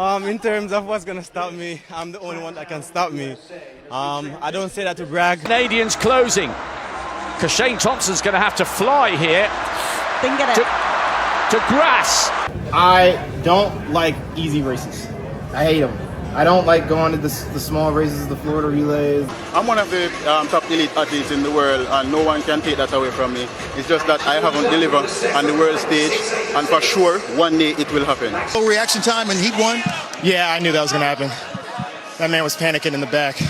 In terms of what's gonna stop me, I'm the only one that can stop me. I don't say that to brag. Canadians closing. Kishane Thompson's going to have to fly here Didn't get it. to grass. I don't like easy races. I hate them. I don't like going to the small races, the Florida relays. I'm one of the top elite athletes in the world, and no one can take that away from me. It's just that I haven't delivered on the world stage, and for sure, one day it will happen. Reaction time, and he won. Yeah, I knew that was going to happen. That man was panicking in the back.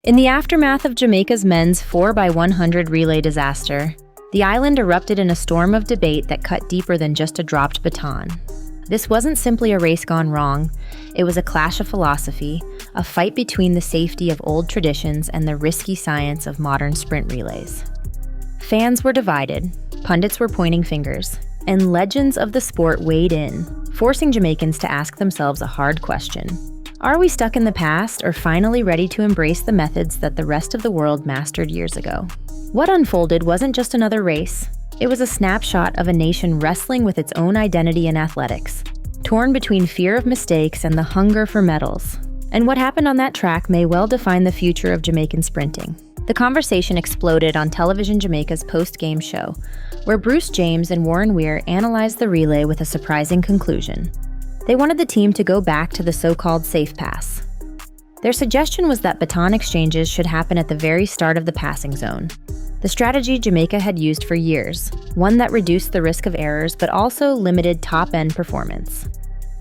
In the aftermath of Jamaica's men's 4x100 relay disaster, the island erupted in a storm of debate that cut deeper than just a dropped baton. This wasn't simply a race gone wrong, it was a clash of philosophy, a fight between the safety of old traditions and the risky science of modern sprint relays. Fans were divided, pundits were pointing fingers, and legends of the sport weighed in, forcing Jamaicans to ask themselves a hard question. Are we stuck in the past or finally ready to embrace the methods that the rest of the world mastered years ago? What unfolded wasn't just another race. It was a snapshot of a nation wrestling with its own identity in athletics, torn between fear of mistakes and the hunger for medals. And what happened on that track may well define the future of Jamaican sprinting. The conversation exploded on Television Jamaica's post-game show, where Bruce James and Warren Weir analyzed the relay with a surprising conclusion. They wanted the team to go back to the so-called safe pass. Their suggestion was that baton exchanges should happen at the very start of the passing zone. The strategy Jamaica had used for years, one that reduced the risk of errors but also limited top-end performance.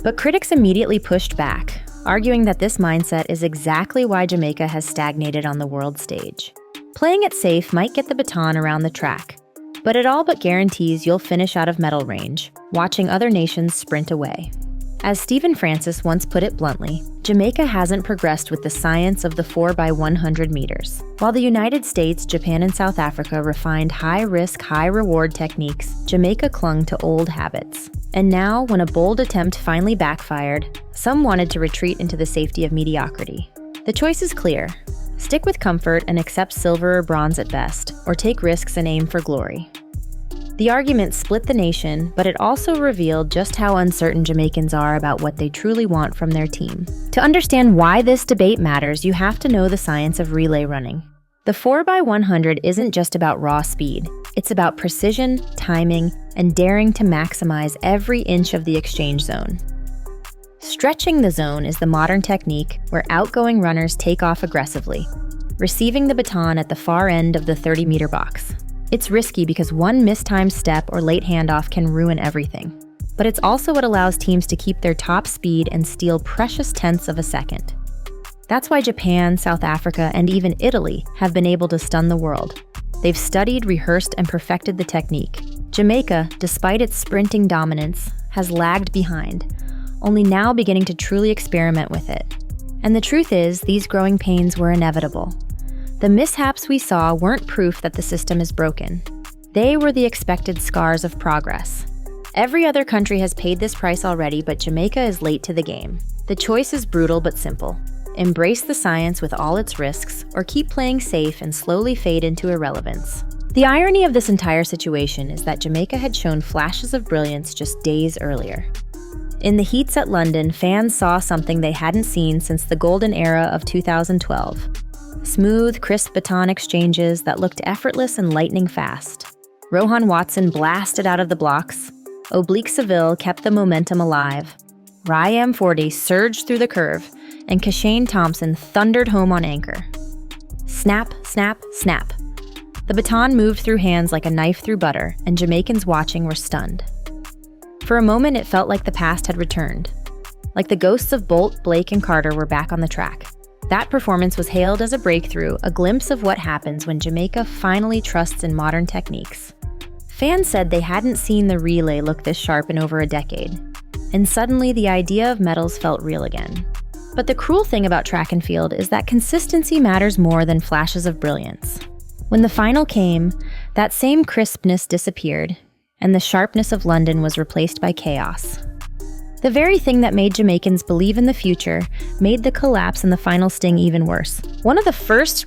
But critics immediately pushed back, arguing that this mindset is exactly why Jamaica has stagnated on the world stage. Playing it safe might get the baton around the track, but it all but guarantees you'll finish out of medal range, watching other nations sprint away. As Stephen Francis once put it bluntly, Jamaica hasn't progressed with the science of the 4x100 meters. While the United States, Japan, and South Africa refined high-risk, high-reward techniques, Jamaica clung to old habits. And now, when a bold attempt finally backfired, some wanted to retreat into the safety of mediocrity. The choice is clear. Stick with comfort and accept silver or bronze at best, or take risks and aim for glory. The argument split the nation, but it also revealed just how uncertain Jamaicans are about what they truly want from their team. To understand why this debate matters, you have to know the science of relay running. The 4x100 isn't just about raw speed. It's about precision, timing, and daring to maximize every inch of the exchange zone. Stretching the zone is the modern technique where outgoing runners take off aggressively, receiving the baton at the far end of the 30-meter box. It's risky because one mistimed step or late handoff can ruin everything. But it's also what allows teams to keep their top speed and steal precious tenths of a second. That's why Japan, South Africa, and even Italy have been able to stun the world. They've studied, rehearsed, and perfected the technique. Jamaica, despite its sprinting dominance, has lagged behind, only now beginning to truly experiment with it. And the truth is, these growing pains were inevitable. The mishaps we saw weren't proof that the system is broken. They were the expected scars of progress. Every other country has paid this price already, but Jamaica is late to the game. The choice is brutal but simple. Embrace the science with all its risks, or keep playing safe and slowly fade into irrelevance. The irony of this entire situation is that Jamaica had shown flashes of brilliance just days earlier. In the heats at London, fans saw something they hadn't seen since the golden era of 2012. Smooth, crisp baton exchanges that looked effortless and lightning fast. Rohan Watson blasted out of the blocks. Oblique Seville kept the momentum alive. Ryan 40 surged through the curve, and Kishane Thompson thundered home on anchor. Snap, snap, snap. The baton moved through hands like a knife through butter, and Jamaicans watching were stunned. For a moment, it felt like the past had returned. Like the ghosts of Bolt, Blake, and Carter were back on the track. That performance was hailed as a breakthrough, a glimpse of what happens when Jamaica finally trusts in modern techniques. Fans said they hadn't seen the relay look this sharp in over a decade. And suddenly, the idea of medals felt real again. But the cruel thing about track and field is that consistency matters more than flashes of brilliance. When the final came, that same crispness disappeared, and the sharpness of London was replaced by chaos. The very thing that made Jamaicans believe in the future made the collapse in the final sting even worse. One of the first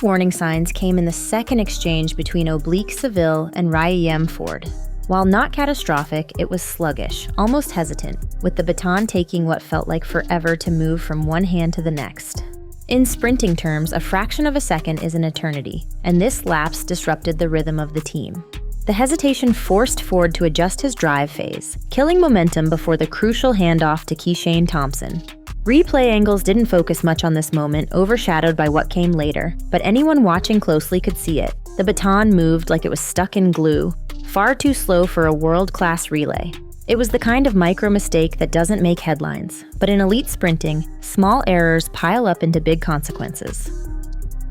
warning signs came in the second exchange between Oblique Seville and Ryan Ford. While not catastrophic, it was sluggish, almost hesitant, with the baton taking what felt like forever to move from one hand to the next. In sprinting terms, a fraction of a second is an eternity, and this lapse disrupted the rhythm of the team. The hesitation forced Ford to adjust his drive phase, killing momentum before the crucial handoff to Kishane Thompson. Replay angles didn't focus much on this moment, overshadowed by what came later, but anyone watching closely could see it. The baton moved like it was stuck in glue, far too slow for a world-class relay. It was the kind of micro-mistake that doesn't make headlines, but in elite sprinting, small errors pile up into big consequences.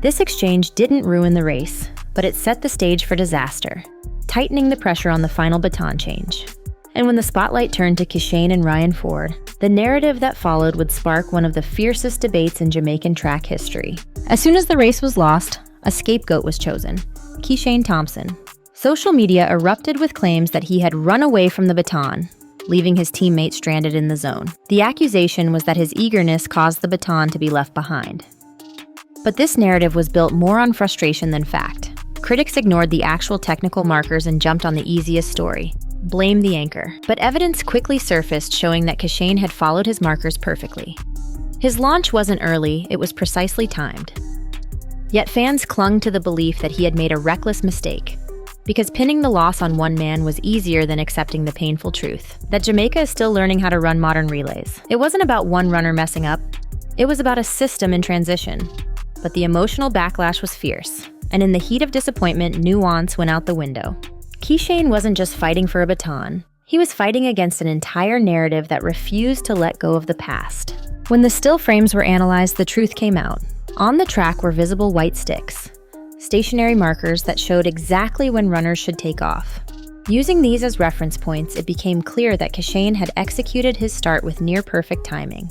This exchange didn't ruin the race, but it set the stage for disaster, tightening the pressure on the final baton change. And when the spotlight turned to Kishane and Ryan Ford, the narrative that followed would spark one of the fiercest debates in Jamaican track history. As soon as the race was lost, a scapegoat was chosen, Kishane Thompson. Social media erupted with claims that he had run away from the baton, leaving his teammates stranded in the zone. The accusation was that his eagerness caused the baton to be left behind. But this narrative was built more on frustration than fact. Critics ignored the actual technical markers and jumped on the easiest story: blame the anchor. But evidence quickly surfaced showing that Kishane had followed his markers perfectly. His launch wasn't early, it was precisely timed. Yet fans clung to the belief that he had made a reckless mistake, because pinning the loss on one man was easier than accepting the painful truth that Jamaica is still learning how to run modern relays. It wasn't about one runner messing up, it was about a system in transition. But the emotional backlash was fierce, and in the heat of disappointment, nuance went out the window. Kishane wasn't just fighting for a baton, he was fighting against an entire narrative that refused to let go of the past. When the still frames were analyzed, the truth came out. On the track were visible white sticks, stationary markers that showed exactly when runners should take off. Using these as reference points, it became clear that Kishane had executed his start with near-perfect timing.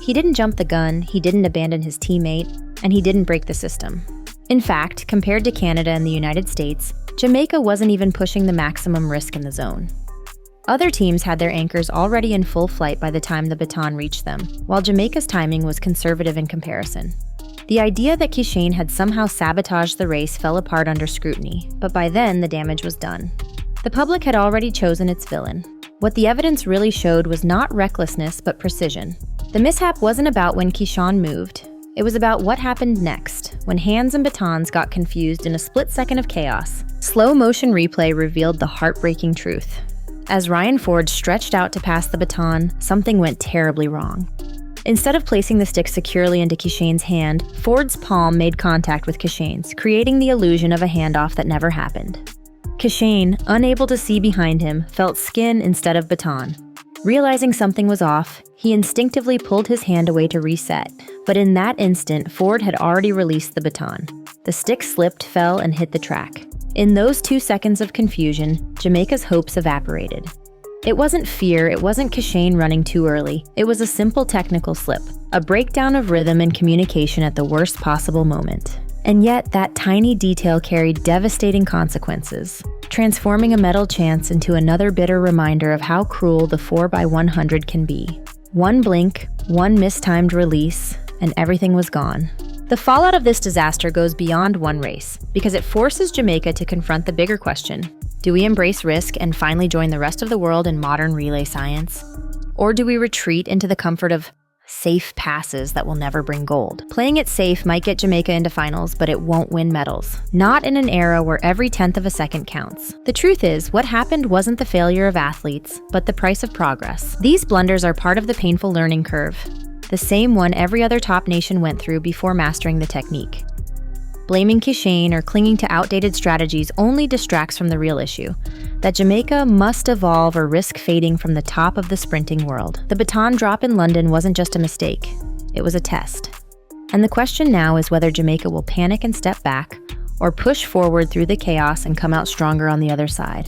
He didn't jump the gun, he didn't abandon his teammate, and he didn't break the system. In fact, compared to Canada and the United States, Jamaica wasn't even pushing the maximum risk in the zone. Other teams had their anchors already in full flight by the time the baton reached them, while Jamaica's timing was conservative in comparison. The idea that Kishane had somehow sabotaged the race fell apart under scrutiny, but by then the damage was done. The public had already chosen its villain. What the evidence really showed was not recklessness, but precision. The mishap wasn't about when Kishane moved. It was about what happened next, when hands and batons got confused in a split second of chaos. Slow motion replay revealed the heartbreaking truth. As Ryan Ford stretched out to pass the baton, something went terribly wrong. Instead of placing the stick securely into Kishane's hand, Ford's palm made contact with Kishane's, creating the illusion of a handoff that never happened. Kishane, unable to see behind him, felt skin instead of baton. Realizing something was off, he instinctively pulled his hand away to reset, but in that instant, Ford had already released the baton. The stick slipped, fell, and hit the track. In those 2 seconds of confusion, Jamaica's hopes evaporated. It wasn't fear, it wasn't Kishane running too early. It was a simple technical slip, a breakdown of rhythm and communication at the worst possible moment. And yet, that tiny detail carried devastating consequences, transforming a medal chance into another bitter reminder of how cruel the 4x100 can be. One blink, one mistimed release, and everything was gone. The fallout of this disaster goes beyond one race, because it forces Jamaica to confront the bigger question. Do we embrace risk and finally join the rest of the world in modern relay science? Or do we retreat into the comfort of safe passes that will never bring gold? Playing it safe might get Jamaica into finals, but it won't win medals. Not in an era where every 10th of a second counts. The truth is, what happened wasn't the failure of athletes, but the price of progress. These blunders are part of the painful learning curve, the same one every other top nation went through before mastering the technique. Blaming Kishane or clinging to outdated strategies only distracts from the real issue, that Jamaica must evolve or risk fading from the top of the sprinting world. The baton drop in London wasn't just a mistake, it was a test. And the question now is whether Jamaica will panic and step back, or push forward through the chaos and come out stronger on the other side.